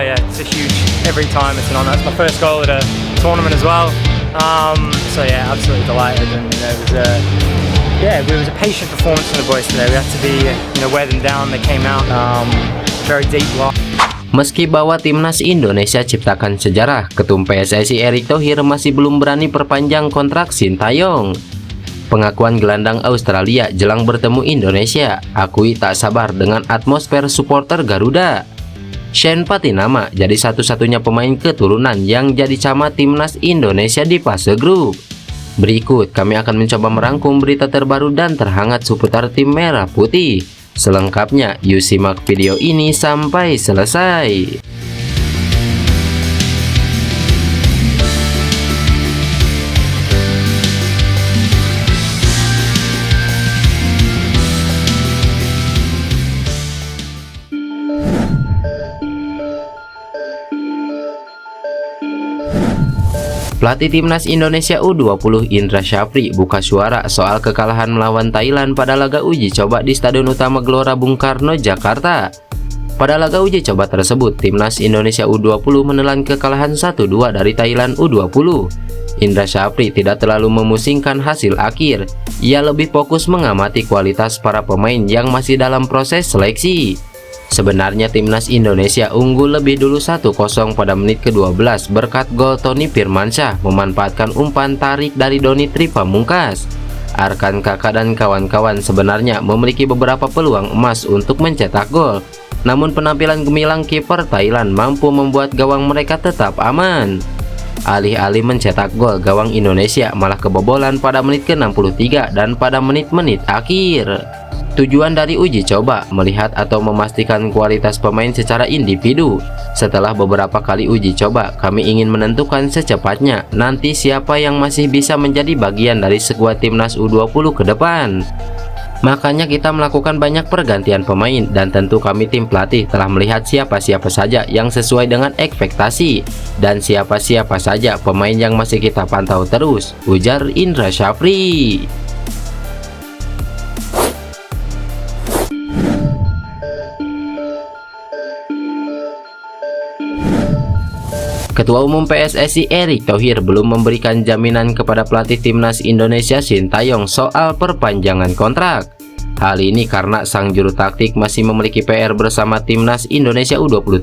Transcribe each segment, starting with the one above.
Yeah, it's a huge every time it's an honour. It's my first goal at a tournament as well. So yeah, absolutely delighted, and it was a patient performance from the boys today. We had to be wear them down. They came out very deep block. Meski bahwa timnas Indonesia ciptakan sejarah, Ketum PSSI Erick Thohir masih belum berani perpanjang kontrak Sintayong. Pengakuan gelandang Australia jelang bertemu Indonesia, akui tak sabar dengan atmosfer supporter Garuda. Shane Patinama jadi satu-satunya pemain keturunan yang jadi camat timnas Indonesia di fase grup. Berikut kami akan mencoba merangkum berita terbaru dan terhangat seputar tim merah putih. Selengkapnya, yuk simak video ini sampai selesai. Pelatih timnas Indonesia U20 Indra Syafri buka suara soal kekalahan melawan Thailand pada laga uji coba di Stadion Utama Gelora Bung Karno, Jakarta. Pada laga uji coba tersebut, timnas Indonesia U20 menelan kekalahan 1-2 dari Thailand U20. Indra Syafri tidak terlalu memusingkan hasil akhir. Ia lebih fokus mengamati kualitas para pemain yang masih dalam proses seleksi. Sebenarnya timnas Indonesia unggul lebih dulu 1-0 pada menit ke-12 berkat gol Tony Firmansyah memanfaatkan umpan tarik dari Doni Tripamungkas. Arkan Kakak dan kawan-kawan sebenarnya memiliki beberapa peluang emas untuk mencetak gol. Namun penampilan gemilang kiper Thailand mampu membuat gawang mereka tetap aman. Alih-alih mencetak gol, gawang Indonesia malah kebobolan pada menit ke-63 dan pada menit-menit akhir. Tujuan dari uji coba melihat atau memastikan kualitas pemain secara individu. Setelah beberapa kali uji coba, kami ingin menentukan secepatnya nanti siapa yang masih bisa menjadi bagian dari skuad timnas U20 ke depan. Makanya kita melakukan banyak pergantian pemain, dan tentu kami tim pelatih telah melihat siapa-siapa saja yang sesuai dengan ekspektasi dan siapa-siapa saja pemain yang masih kita pantau terus, ujar Indra Syafri. Ketua Umum PSSI Erick Thohir belum memberikan jaminan kepada pelatih timnas Indonesia Sintayong soal perpanjangan kontrak. Hal ini karena sang juru taktik masih memiliki PR bersama timnas Indonesia U23.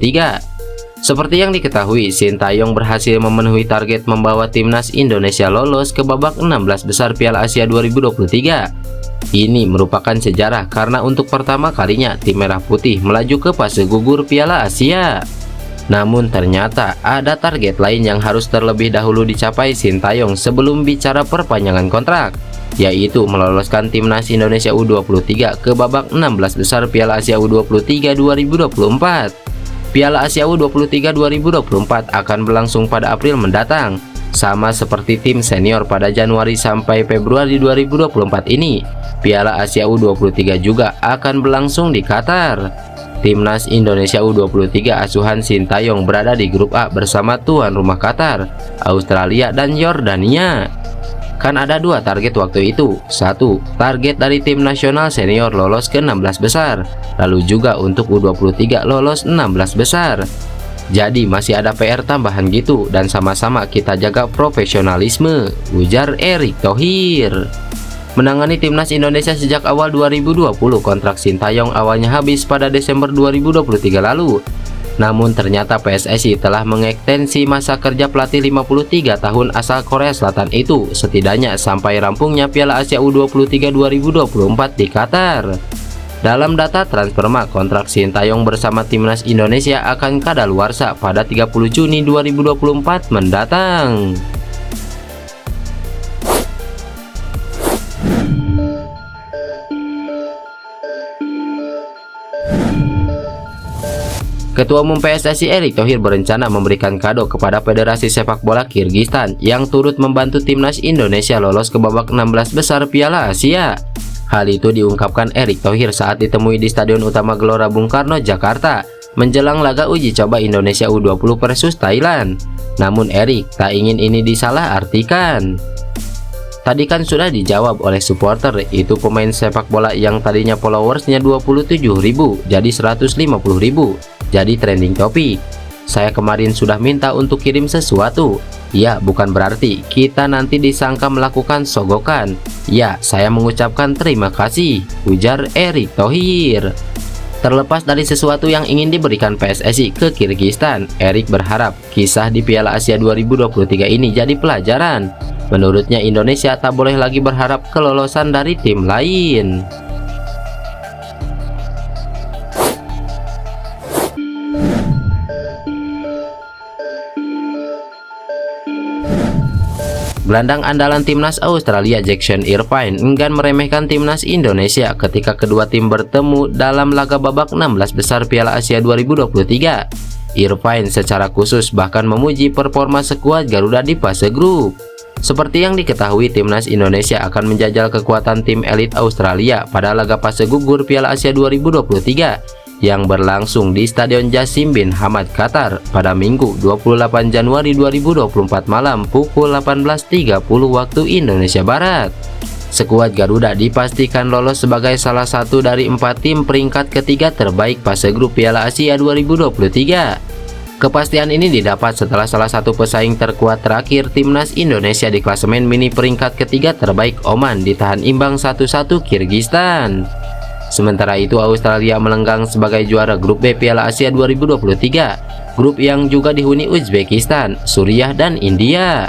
Seperti yang diketahui, Sintayong berhasil memenuhi target membawa timnas Indonesia lolos ke babak 16 besar Piala Asia 2023. Ini merupakan sejarah karena untuk pertama kalinya tim merah putih melaju ke fase gugur Piala Asia. Namun ternyata ada target lain yang harus terlebih dahulu dicapai Sintayong sebelum bicara perpanjangan kontrak, yaitu meloloskan timnas Indonesia U23 ke babak 16 besar Piala Asia U23 2024. Piala Asia U23 2024 akan berlangsung pada April mendatang. Sama seperti tim senior pada Januari sampai Februari 2024 ini, Piala Asia U23 juga akan berlangsung di Qatar. Timnas Indonesia U23 asuhan Sintayong berada di grup A bersama tuan rumah Qatar, Australia, dan Yordania. Kan ada dua target waktu itu. Satu, target dari tim nasional senior lolos ke 16 besar, lalu juga untuk U23 lolos 16 besar. Jadi masih ada PR tambahan gitu, dan sama-sama kita jaga profesionalisme, ujar Erick Thohir. Menangani timnas Indonesia sejak awal 2020, kontrak Sintayong awalnya habis pada Desember 2023 lalu. Namun ternyata PSSI telah mengekstensi masa kerja pelatih 53 tahun asal Korea Selatan itu setidaknya sampai rampungnya Piala Asia U23 2024 di Qatar. Dalam data Transfermarkt, kontrak Sintayong bersama timnas Indonesia akan kadaluarsa pada 30 Juni 2024 mendatang. Ketua Umum PSSI Erick Thohir berencana memberikan kado kepada Federasi Sepak Bola Kirgistan yang turut membantu timnas Indonesia lolos ke babak 16 besar Piala Asia. Hal itu diungkapkan Erick Thohir saat ditemui di Stadion Utama Gelora Bung Karno, Jakarta, menjelang laga uji coba Indonesia U20 versus Thailand. Namun Erick tak ingin ini disalahartikan. Tadi kan sudah dijawab oleh supporter, itu pemain sepak bola yang tadinya followersnya 27.000 jadi 150.000, jadi trending topik. Saya kemarin sudah minta untuk kirim sesuatu. Ya, bukan berarti kita nanti disangka melakukan sogokan. Ya, saya mengucapkan terima kasih, ujar Erick Thohir. Terlepas dari sesuatu yang ingin diberikan PSSI ke Kirgistan, Erick berharap kisah di Piala Asia 2023 ini jadi pelajaran. Menurutnya Indonesia tak boleh lagi berharap kelolosan dari tim lain. Gelandang andalan timnas Australia Jackson Irvine enggan meremehkan timnas Indonesia ketika kedua tim bertemu dalam laga babak 16 besar Piala Asia 2023. Irvine secara khusus bahkan memuji performa skuad Garuda di fase grup. Seperti yang diketahui, timnas Indonesia akan menjajal kekuatan tim elit Australia pada laga fase gugur Piala Asia 2023 yang berlangsung di Stadion Jassim bin Hamad, Qatar pada Minggu 28 Januari 2024 malam pukul 18.30 waktu Indonesia Barat. Skuad Garuda dipastikan lolos sebagai salah satu dari 4 tim peringkat ketiga terbaik fase grup Piala Asia 2023. Kepastian ini didapat setelah salah satu pesaing terkuat terakhir timnas Indonesia di klasemen mini peringkat ketiga terbaik Oman ditahan imbang 1-1 Kirgistan. Sementara itu Australia melenggang sebagai juara grup B Piala Asia 2023, grup yang juga dihuni Uzbekistan, Suriah, dan India.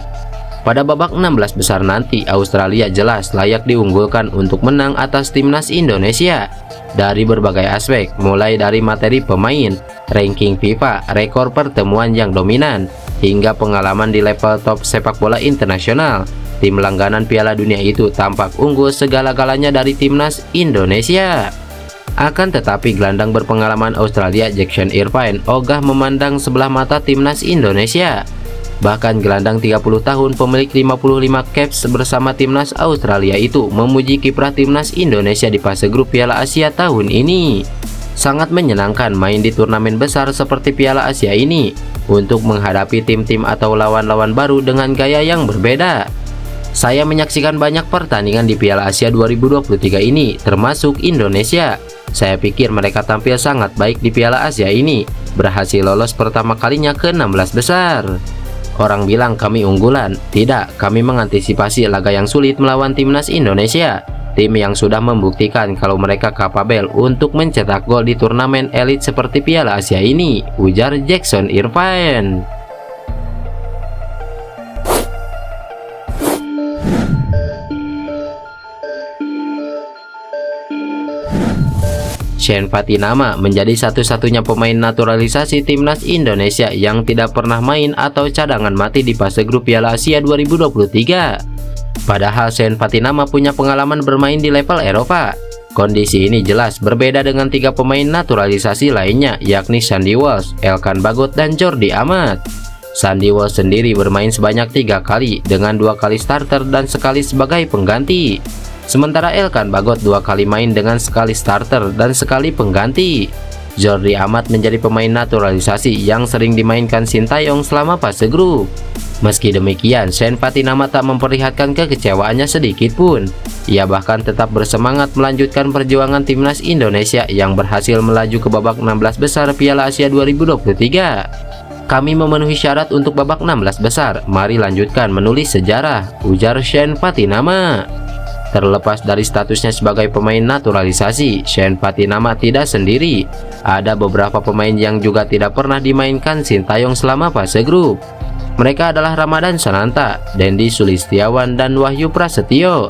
Pada babak 16 besar nanti, Australia jelas layak diunggulkan untuk menang atas timnas Indonesia dari berbagai aspek, mulai dari materi pemain, ranking FIFA, rekor pertemuan yang dominan, hingga pengalaman di level top sepak bola internasional. Tim langganan Piala Dunia itu tampak unggul segala-galanya dari timnas Indonesia. Akan tetapi gelandang berpengalaman Australia Jackson Irvine ogah memandang sebelah mata timnas Indonesia. Bahkan gelandang 30 tahun pemilik 55 caps bersama timnas Australia itu memuji kiprah timnas Indonesia di fase grup Piala Asia tahun ini. Sangat menyenangkan main di turnamen besar seperti Piala Asia ini untuk menghadapi tim-tim atau lawan-lawan baru dengan gaya yang berbeda. Saya menyaksikan banyak pertandingan di Piala Asia 2023 ini, termasuk Indonesia. Saya pikir mereka tampil sangat baik di Piala Asia ini, berhasil lolos pertama kalinya ke 16 besar. Orang bilang kami unggulan. Tidak, kami mengantisipasi laga yang sulit melawan timnas Indonesia, tim yang sudah membuktikan kalau mereka kapabel untuk mencetak gol di turnamen elit seperti Piala Asia ini, ujar Jackson Irvine. Shane Patinama menjadi satu-satunya pemain naturalisasi timnas Indonesia yang tidak pernah main atau cadangan mati di fase grup Piala Asia 2023. Padahal Shane Patinama punya pengalaman bermain di level Eropa. Kondisi ini jelas berbeda dengan 3 pemain naturalisasi lainnya, yakni Sandy Walsh, Elkan Bagot, dan Jordi Amat. Sandy Walsh sendiri bermain sebanyak 3 kali dengan 2 kali starter dan sekali sebagai pengganti. Sementara Elkan Bagot 2 kali main dengan sekali starter dan sekali pengganti. Jordi Amat menjadi pemain naturalisasi yang sering dimainkan Sintayong selama fase grup. Meski demikian, Shane Patinama tak memperlihatkan kekecewaannya sedikit pun. Ia bahkan tetap bersemangat melanjutkan perjuangan timnas Indonesia yang berhasil melaju ke babak 16 besar Piala Asia 2023. Kami memenuhi syarat untuk babak 16 besar, mari lanjutkan menulis sejarah, ujar Shane Patinama. Terlepas dari statusnya sebagai pemain naturalisasi, Shane Patinama tidak sendiri. Ada beberapa pemain yang juga tidak pernah dimainkan Sintayong selama fase grup. Mereka adalah Ramadan Sananta, Dendi Sulistiawan, dan Wahyu Prasetyo.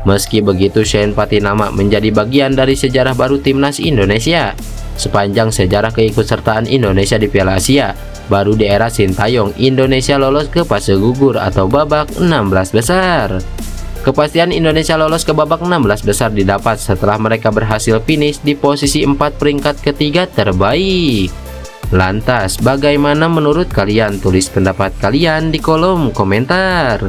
Meski begitu, Shane Patinama menjadi bagian dari sejarah baru timnas Indonesia. Sepanjang sejarah keikutsertaan Indonesia di Piala Asia, baru di era Sintayong Indonesia lolos ke fase gugur atau babak 16 besar. Kepastian Indonesia lolos ke babak 16 besar didapat setelah mereka berhasil finish di posisi 4 peringkat ketiga terbaik. Lantas, bagaimana menurut kalian? Tulis pendapat kalian di kolom komentar.